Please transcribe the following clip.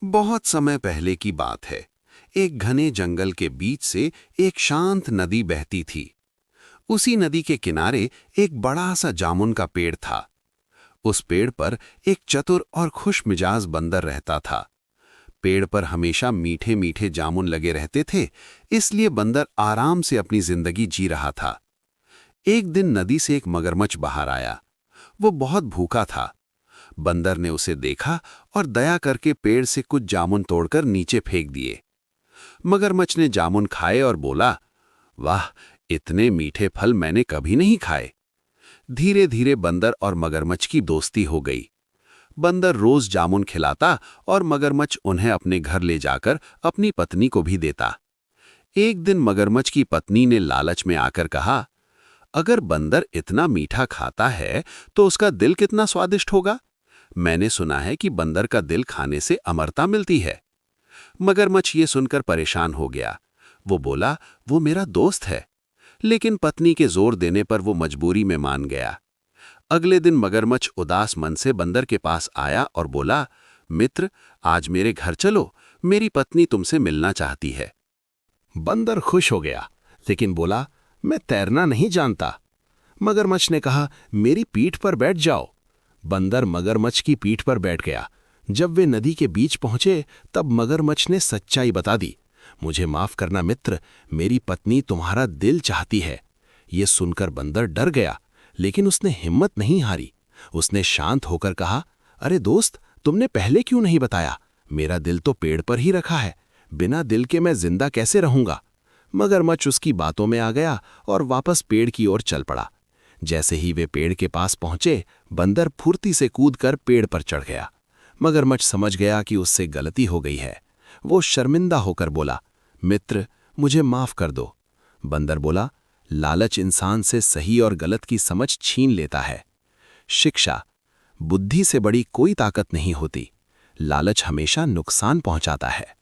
बहुत समय पहले की बात है। एक घने जंगल के बीच से एक शांत नदी बहती थी। उसी नदी के किनारे एक बड़ा सा जामुन का पेड़ था। उस पेड़ पर एक चतुर और खुशमिजाज बंदर रहता था। पेड़ पर हमेशा मीठे मीठे जामुन लगे रहते थे, इसलिए बंदर आराम से अपनी जिंदगी जी रहा था। एक दिन नदी से एक मगरमच्छ बाहर आया। वो बहुत भूखा था। बंदर ने उसे देखा और दया करके पेड़ से कुछ जामुन तोड़कर नीचे फेंक दिए। मगरमच्छ ने जामुन खाए और बोला, वाह, इतने मीठे फल मैंने कभी नहीं खाए। धीरे धीरे बंदर और मगरमच्छ की दोस्ती हो गई। बंदर रोज जामुन खिलाता और मगरमच्छ उन्हें अपने घर ले जाकर अपनी पत्नी को भी देता। एक दिन मगरमच्छ की पत्नी ने लालच में आकर कहा, अगर बंदर इतना मीठा खाता है तो उसका दिल कितना स्वादिष्ट होगा। मैंने सुना है कि बंदर का दिल खाने से अमरता मिलती है। मगरमच्छ ये सुनकर परेशान हो गया। वो बोला, वो मेरा दोस्त है। लेकिन पत्नी के जोर देने पर वो मजबूरी में मान गया। अगले दिन मगरमच्छ उदास मन से बंदर के पास आया और बोला, मित्र, आज मेरे घर चलो, मेरी पत्नी तुमसे मिलना चाहती है। बंदर खुश हो गया, लेकिन बोला, मैं तैरना नहीं जानता। मगरमच्छ ने कहा, मेरी पीठ पर बैठ जाओ। बंदर मगरमच्छ की पीठ पर बैठ गया। जब वे नदी के बीच पहुंचे तब मगरमच्छ ने सच्चाई बता दी। मुझे माफ करना मित्र, मेरी पत्नी तुम्हारा दिल चाहती है। ये सुनकर बंदर डर गया, लेकिन उसने हिम्मत नहीं हारी। उसने शांत होकर कहा, अरे दोस्त, तुमने पहले क्यों नहीं बताया? मेरा दिल तो पेड़ पर ही रखा है। बिना दिल के मैं जिंदा कैसे रहूंगा? मगरमच्छ उसकी बातों में आ गया और वापस पेड़ की ओर चल पड़ा। जैसे ही वे पेड़ के पास पहुंचे, बंदर फुर्ती से कूदकर पेड़ पर चढ़ गया। मगरमच्छ समझ गया कि उससे गलती हो गई है। वो शर्मिंदा होकर बोला, मित्र, मुझे माफ कर दो। बंदर बोला, लालच इंसान से सही और गलत की समझ छीन लेता है। शिक्षा, बुद्धि से बड़ी कोई ताकत नहीं होती। लालच हमेशा नुकसान पहुंचाता है।